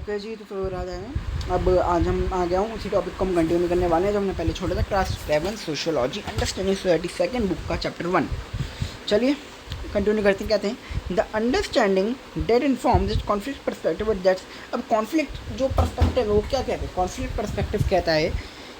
Okay जी, तो फिर आ जाए। अब आज हम आ गया हूँ उसी टॉपिक को हम कंटिन्यू करने वाले हैं जो हमने पहले छोड़ा था, class 7 sociology understanding society, second book का चैप्टर 1। चलिए कंटिन्यू करते हैं। कहते हैं the understanding that informs that conflict perspective that's. अब कॉन्फ्लिक्ट जो पर्सपेक्टिव है वो क्या कहते हैं? कॉन्फ्लिक्ट पर्सपेक्टिव कहता है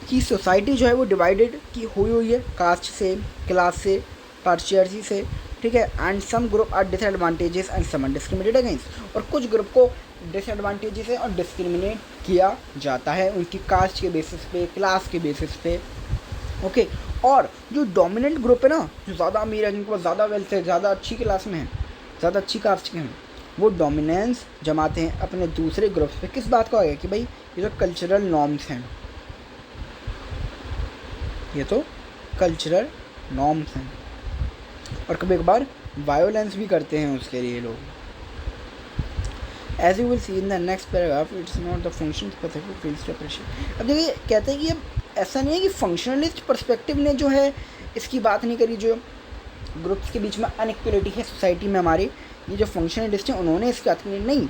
कि सोसाइटी जो है वो डिवाइडेड की हुई है कास्ट से, क्लास से, पार्शियलिटी से, ठीक है। And some group are disadvantages and some are discriminated against. और कुछ ग्रुप को डिसएडवांटेजेस है और डिस्क्रिमिनेट किया जाता है उनकी कास्ट के बेसिस पे, क्लास के बेसिस पे, ओके। और जो डोमिनेंट ग्रुप है ना, जो ज़्यादा अमीर है, जिनके पास ज़्यादा वेल्थ है, ज़्यादा अच्छी क्लास में है, ज़्यादा अच्छी कास्ट के हैं, वो डोमिनेंस जमाते हैं अपने दूसरे ग्रुप्स पे। किस बात का होगा कि भाई ये जो कल्चरल नॉर्म्स हैं, ये तो कल्चरल नॉर्म्स हैं, और कभी कभार वायोलेंस भी करते हैं उसके लिए लोग। As you will see in the next paragraph, it's not the function specific fields of pressure. अब देखिए कहते हैं कि अब ऐसा नहीं है कि फंक्शनलिस्ट पर्सपेक्टिव ने जो है इसकी बात नहीं करी, जो ग्रुप्स के बीच में अनइक्वलिटी है सोसाइटी में हमारी, ये जो फंक्शनलिस्ट हैं उन्होंने इसकी बात करी नहीं,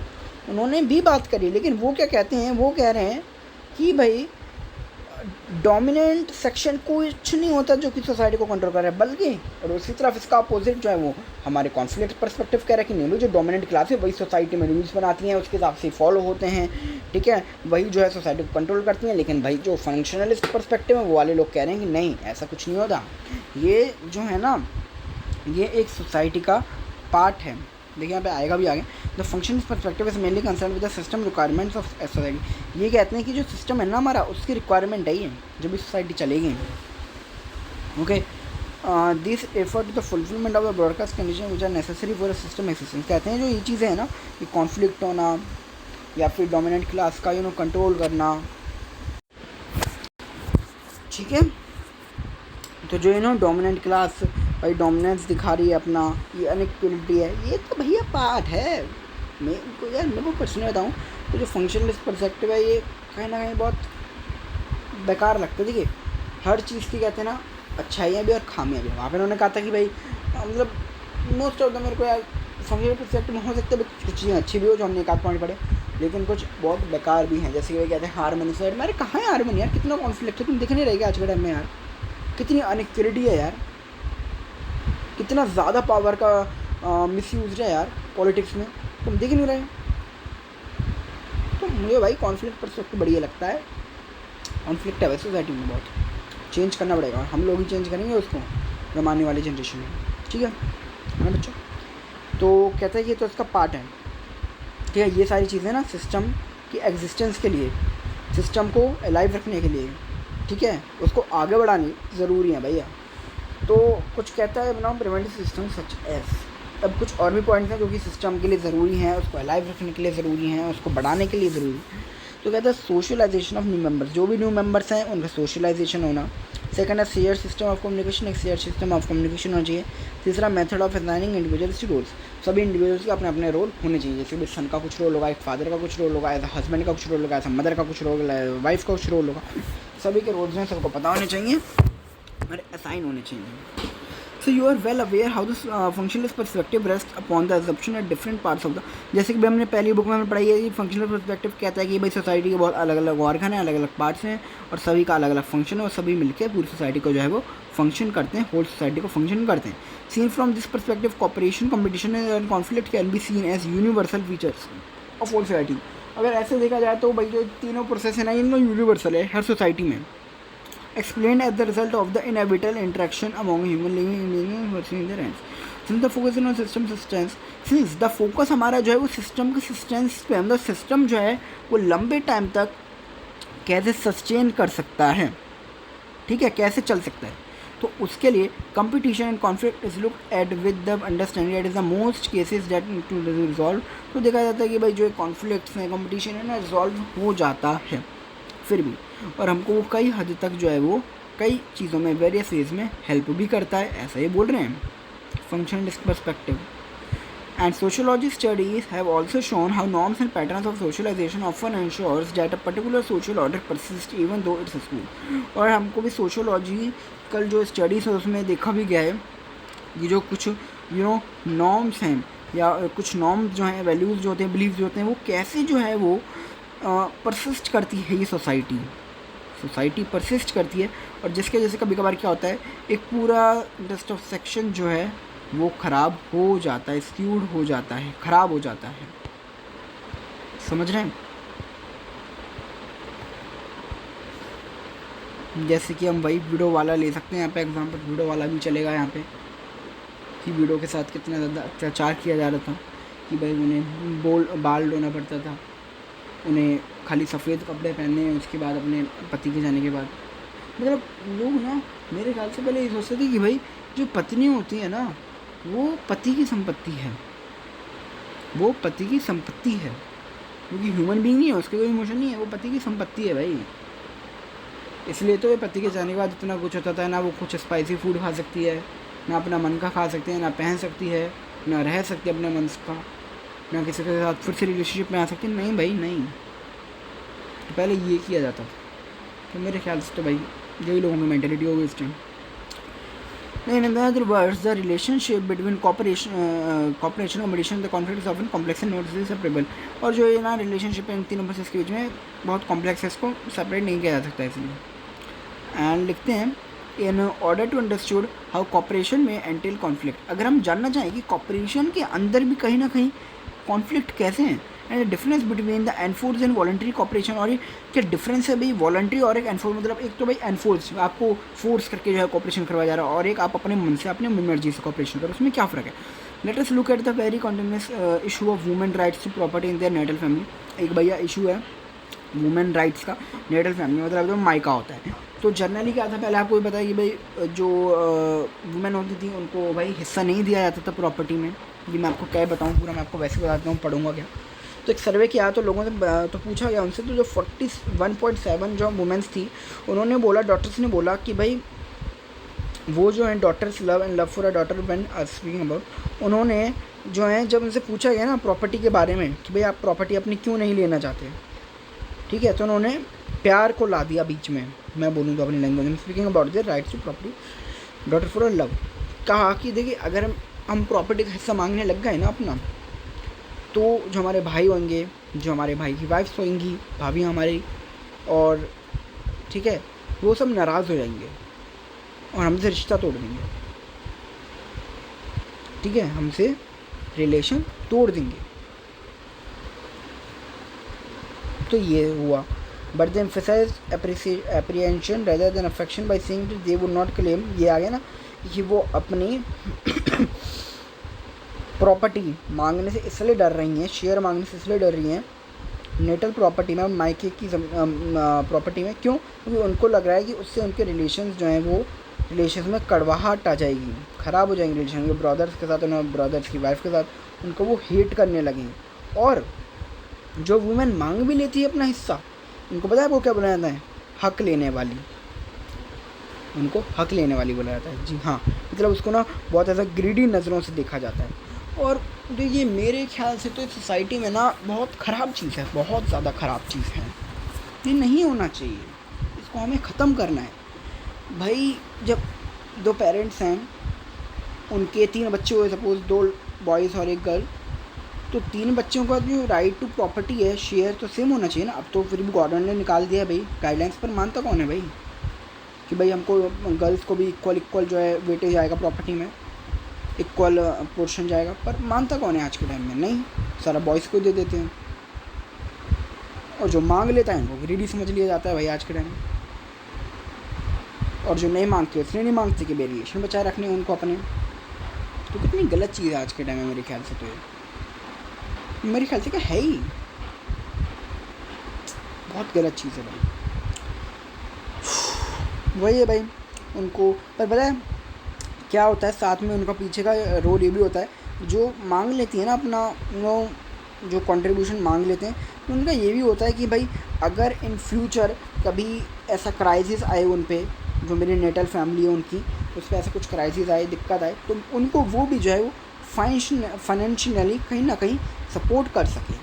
उन्होंने भी बात करी। लेकिन वो क्या कहते हैं, वो कह रहे हैं कि भाई डोमिनेंट सेक्शन कुछ नहीं होता जो कि सोसाइटी को कंट्रोल कर रहा है, बल्कि और उसी तरफ इसका अपोजिट जो है वो हमारे कॉन्फ्लिक्ट पर्सपेक्टिव कह रहा है कि नहीं, जो डोमिनेंट क्लास है वही सोसाइटी में रूल्स बनाती हैं, उसके हिसाब से फॉलो होते हैं, ठीक है, वही जो है सोसाइटी को कंट्रोल करती हैं। लेकिन भाई जो फंक्शनलिस्ट पर्सपेक्टिव है वो वाले लोग कह रहे हैं कि नहीं, ऐसा कुछ नहीं होता, ये जो है ना ये एक सोसाइटी का पार्ट है। देखिए यहाँ पे आएगा भी आगे, the function perspective is mainly concern with the system requirements of society. ये कहते हैं कि जो सिस्टम है ना हमारा, उसकी रिक्वायरमेंट है जब भी सोसाइटी चलेगी, okay. This effort to the fulfilment of the broadcast condition which are necessary for a system existence. कहते हैं जो ये चीज़ें हैं ना, कि कॉन्फ्लिक्ट होना या फिर डोमिनेंट क्लास का कंट्रोल करना, ठीक है। तो जो डोमिनेंट क्लास भाई डोमिनेंस दिखा रही है अपना, ये अनइक्वलिटी है, ये तो भैया पार्ट है। मैं को पर्सनली बताऊँ तो जो फंक्शनलिस्ट पर्सपेक्टिव है ये कहीं ना कहीं बहुत बेकार लगता है। देखिए हर चीज़ की कहते हैं ना अच्छाइयाँ भी और खामियाँ भी। वहाँ पर उन्होंने कहा था कि भाई मतलब मोस्ट ऑफ द मेरे को यार फंक्शनल पर्सपेक्टिव में हो सकता है कुछ चीज़ें अच्छी भी हो जो हमने एक आध पॉइंट पढ़े, लेकिन कुछ बहुत बेकार भी हैं। जैसे कि कहते हैं हारमोनी साइड में, अरे कहाँ है हारमोनी यार, कितना कॉन्फ्लिक्ट है, तुम दिख नहीं रहेगा आज के टाइम में यार, कितनी अनइक्वलिटी है यार, कितना ज़्यादा पावर का मिसयूज है यार पॉलिटिक्स में, तुम देख नहीं रहे। तो मुझे भाई कॉन्फ्लिक्ट पर्सपेक्टिव बढ़िया लगता है। कॉन्फ्लिक्ट है वैसे सोसाइटी में बहुत, चेंज करना पड़ेगा, हम लोग ही चेंज करेंगे उसको जमाने वाली जनरेशन में, ठीक है ना बच्चों। तो कहता है कि तो इसका पार्ट है, ठीक है। ये सारी चीज़ें ना सिस्टम की एग्जिस्टेंस के लिए, सिस्टम को अलाइव रखने के लिए, ठीक है, उसको आगे बढ़ानी ज़रूरी है भैया। तो कुछ कहता है बनाओ प्रिवेंटिव सिस्टम सच एज। अब कुछ और भी पॉइंट्स हैं जो कि सिस्टम के लिए ज़रूरी हैं, उसको अलाइव रखने के लिए ज़रूरी हैं, उसको बढ़ाने के लिए ज़रूरी है। तो कहता है सोशलाइजेशन ऑफ न्यू मेंबर्स, जो भी न्यू मेंबर्स हैं उनका सोशलाइजेशन होना। सेकंड है शेयर सिस्टम ऑफ कम्युनिकेशन, एक शेयर सिस्टम ऑफ कम्युनिकेशन होना चाहिए। तीसरा method of assigning individuals to roles, सभी इंडिविजुअल्स के अपने अपने रोल होने चाहिए। जैसे भी सन का कुछ रोल होगा, एक फादर का कुछ रोल होगा, एज अ हस्बैंड का कुछ रोल होगा, एज अ मदर का कुछ रोल होगा, वाइफ का कुछ रोल होगा, सभी के रोल्स हैं, सबको पता होने चाहिए और असाइन होने चाहिए। So you are well aware how this functionalist perspective rests upon the assumption at different parts of the, जैसे कि भाई हमने पहली बुक में पढ़ाई है कि फंक्शनल पर्सपेक्टिव कहता है कि भाई सोसाइटी के बहुत अलग अलग ऑर्गन हैं, अलग अलग पार्ट्स हैं और सभी का अलग अलग फंक्शन है और सभी मिलकर पूरी सोसाइटी को जो है वो फंक्शन करते हैं, होल सोसाइटी को फंक्शन करते हैं। Seen from this perspective cooperation, competition and conflict can be seen as universal features of whole society. अगर ऐसे देखा जाए तो भाई जो तीनों प्रोसेस है ना, इनका यूनिवर्सल है हर सोसाइटी में, explained as the result of the inevitable interaction among human living in their ends. Since the focus is on system substance, since the focus हमारा जो है वो सिस्टम के सस्टेंस पे, मतलब सिस्टम जो है वो लंबे टाइम तक कैसे सस्टेन कर सकता है, ठीक है, कैसे चल सकता है, तो उसके लिए competition and conflict is look at with the understanding that is the most cases that to resolve. तो देखा जाता है कि भाई जो कॉन्फ्लिक्ट्स हैं, कंपटीशन है ना, रिजॉल्व हो जाता है फिर भी, और हमको वो कई हद तक जो है वो कई चीज़ों में वेरियस वेज में हेल्प भी करता है, ऐसा ही बोल रहे हैं functionalist perspective. And sociology studies have also shown how norms and patterns of socialisation often ensures that a particular social order persist even though it's school. और हमको भी सोशियोलॉजिकल जो स्टडीज़ है उसमें देखा भी गया है कि जो कुछ नॉर्म्स हैं या कुछ नॉर्म्स जो हैं, वैल्यूज़ जो होते हैं, बिलीव्स जो होते हैं, वो कैसे जो है वो परसिस्ट करती है ये सोसाइटी परसिस्ट करती है, और जिसके जैसे कभी कभार क्या होता है, एक पूरा इंटरेस्ट ऑफ सेक्शन जो है वो ख़राब हो जाता है, स्क्यूड हो जाता है, ख़राब हो जाता है। समझ रहे हैं? जैसे कि हम वही वीडियो वाला ले सकते हैं यहाँ पे एग्जाम्पल, वीडियो वाला भी चलेगा यहाँ पे, कि वीडियो के साथ कितना ज़्यादा अत्याचार किया जा रहा था, कि भाई उन्हें बाल धोना पड़ता था, उन्हें खाली सफ़ेद कपड़े पहनने हैं उसके बाद अपने पति के जाने के बाद। मतलब लोग ना मेरे ख्याल से पहले ये सोचते थे कि भाई जो पत्नी होती है ना वो पति की संपत्ति है, वो पति की संपत्ति है, क्योंकि ह्यूमन बीइंग नहीं है, उसके कोई इमोशन नहीं है, वो पति की संपत्ति है भाई। इसलिए तो ये पति के जाने के बाद इतना कुछ होता था, ना वो कुछ स्पाइसी फूड खा सकती है, ना अपना मन का खा सकती है, ना पहन सकती है, ना रह सकती है अपने मन का, ना किसी के साथ फिर से रिलेशनशिप में आ सकती है। नहीं भाई नहीं, तो पहले ये किया जाता था। तो मेरे ख्याल से तो भाई यही लोगों की मेंटेलिटी होगी इस टाइम। नहीं, in other words, the relationship between cooperation, competition, the conflict is often complex and not separable। और जो ये ना रिलेशनशिप है इन तीनों प्रोसेस के बीच में बहुत कॉम्प्लेक्स है, इसको सेपरेट नहीं किया जा सकता इसलिए। एंड लिखते हैं in order to understood how cooperation में एंटेल कॉन्फ्लिक्ट। अगर हम जानना चाहें कि कॉपरेशन के अंदर भी कहीं ना कहीं कॉन्फ्लिक्ट कैसे हैं, and difference between the enforce and voluntary cooperation. और ये क्या डिफरेंस है भाई वॉलंटरी और एक एनफोर्स? मतलब एक तो भाई एनफोर्स आपको फोर्स करके जो है कॉपरेशन करवाया जा रहा है, और एक आप अपने मन से अपने मर्जी से कॉपरेशन करो, उसमें क्या फ़र्क है? Let us look at the very continuous issue of women rights to property in their natal family. एक भैया इशू है वुमेन राइट्स का नेटल फैमिली, मतलब जो मायका होता है। तो जनरली क्या था, पहले आपको भी पता है कि भाई जो वुमेन होती थी उनको भाई हिस्सा नहीं दिया जाता था प्रॉपर्टी में। ये मैं आपको क्या बताऊँ पूरा, मैं आपको वैसे बताता हूँ, पढ़ूंगा क्या। तो एक सर्वे किया तो लोगों से तो पूछा गया उनसे, तो जो 41.7 जो वुमेन्स थी उन्होंने बोला, डॉक्टर्स ने बोला कि भाई वो जो है daughters love and love for a daughter when speaking about, उन्होंने जो है जब उनसे पूछा गया ना प्रॉपर्टी के बारे में कि भाई आप प्रॉपर्टी अपनी क्यों नहीं लेना चाहते, ठीक है, तो उन्होंने प्यार को ला दिया बीच में। मैं बोलूँ तो अपनी लैंग्वेज में, speaking about their rights to property daughter for a love, कहा कि देखिए अगर हम प्रॉपर्टी का हिस्सा मांगने लग गए ना अपना, तो जो हमारे भाई होंगे, जो हमारे भाई की वाइफ्स होंगी, भाभी हमारी, और ठीक है, वो सब नाराज़ हो जाएंगे और हमसे रिश्ता तोड़ देंगे, ठीक है, हमसे रिलेशन तोड़ देंगे। तो ये हुआ, but they emphasise apprehension rather than affection by saying that they would not claim. ये आ गया ना कि वो अपनी प्रॉपर्टी मांगने से इसलिए डर रही हैं, शेयर मांगने से इसलिए डर रही हैं नेटल प्रॉपर्टी में, मायके की प्रॉपर्टी में। क्यों? क्योंकि उनको लग रहा है कि उससे उनके रिलेशंस जो हैं वो रिलेशंस में कड़वाहट आ जाएगी, ख़राब हो जाएंगे रिलेशन, उनके ब्रदर्स के साथ, उन्हें ब्रदर्स की वाइफ के साथ उनको वो हेट करने लगेंगे। और जो वुमेन मांग भी लेती है अपना हिस्सा, उनको पता है वो क्या बोला जाता है? हक लेने वाली। उनको हक लेने वाली बोला जाता है, जी हाँ, मतलब उसको ना बहुत ऐसा ग्रीडी नज़रों से देखा जाता है। और ये मेरे ख्याल से तो इस सोसाइटी में ना बहुत ख़राब चीज़ है, बहुत ज़्यादा ख़राब चीज़ है, ये नहीं होना चाहिए, इसको हमें ख़त्म करना है भाई। जब दो पेरेंट्स हैं, उनके 3 बच्चे हुए, सपोज़ 2 बॉयज़ और 1 गर्ल, तो 3 बच्चों का जो राइट टू प्रॉपर्टी है, शेयर तो सेम होना चाहिए ना। अब तो फिर भी गवर्नमेंट ने निकाल दिया भाई गाइडलाइंस, पर मानता कौन है भाई कि भाई हमको गर्ल्स को भी इक्वल जो है वेटेज आएगा प्रॉपर्टी में, इक्वल पोर्शन जाएगा, पर मानता कौन है आज के टाइम में? नहीं, सारा बॉयज़ को दे देते हैं, और जो मांग लेता है उनको ग्रीडी समझ लिया जाता है भाई आज के टाइम में, और जो नहीं मांगते इसलिए नहीं मांगते कि भाई रिलेशन बचाए रखने उनको अपने। तो कितनी गलत चीज़ है आज के टाइम में मेरे ख्याल से। तो ये मेरे ख्याल से क्या है ही बहुत गलत चीज़ है भाई। वही है भाई उनको, पर पता है क्या होता है साथ में उनका पीछे का रोल ये भी होता है, जो मांग लेती है ना अपना, वो जो कंट्रीब्यूशन मांग लेते हैं, तो उनका ये भी होता है कि भाई अगर इन फ्यूचर कभी ऐसा क्राइसिस आए उन पे, जो मेरी नेटल फैमिली है उनकी, उस पर ऐसा कुछ क्राइसिस आए, दिक्कत आए, तो उनको वो भी जो है वो फाइनेंशियली कहीं ना कहीं सपोर्ट कर सके,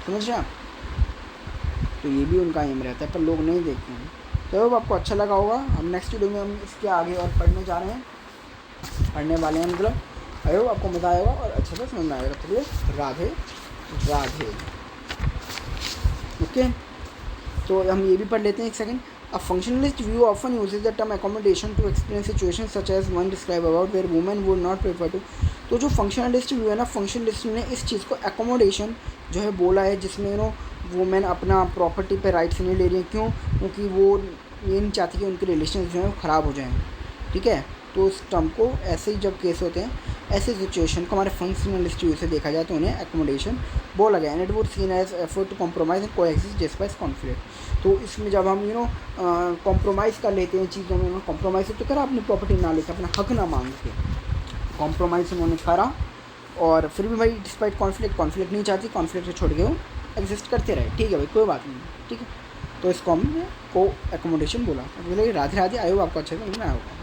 समझ रहे हैं आप? तो ये भी उनका एम रहता है, पर लोग नहीं देखते हैं। तो अब आपको अच्छा लगा होगा। हम नेक्स्ट वीडियो में हम इसके आगे और पढ़ने जा रहे हैं, पढ़ने वाले हैं, मतलब आई होप आपको मज़ा आएगा और अच्छा से समझ में आएगा। चलिए, राधे राधे। ओके, तो हम ये भी पढ़ लेते हैं एक second. A functionalist view often uses the term accommodation to explain situation such as one describe about where women would not prefer to. तो जो फंक्शनलिस्ट व्यू है ना, फंक्शनलिस्ट ने इस चीज़ को अकोमोडेशन जो है बोला है, जिसमें वुमेन अपना प्रॉपर्टी पे राइट्स नहीं ले रही हैं। क्यों? क्योंकि वो ये नहीं चाहती कि उनके रिलेशन जो हैं वो ख़राब हो जाएँ। ठीक है, तो इस टर्म को ऐसे ही जब केस होते हैं, ऐसे सिचुएशन को हमारे फंक्शनलिस्ट व्यू से देखा जाए तो उन्हें एकोमोडेशन बोला गया। And it would seen as effort to compromise and coexist despite conflict. तो इसमें जब हम कॉम्प्रोमाइज़ कर लेते हैं चीज़ों में, कॉम्प्रोमाइज़ तो करा, अपनी प्रॉपर्टी ना लेकर, अपना हक ना मांग के कॉम्प्रोमाइज़ उन्होंने करा, और फिर भी भाई डिस्पाइट कॉन्फ्लिक्ट नहीं चाहती, कॉन्फ्लिक्ट छोड़ के वो एग्जिस्ट करते रहे। ठीक है भाई, कोई बात नहीं। ठीक है, तो इसको हमने को एकोमोडेशन बोला। बोले राधे राधे, आई होप आपको अच्छे से समझ में आया होगा।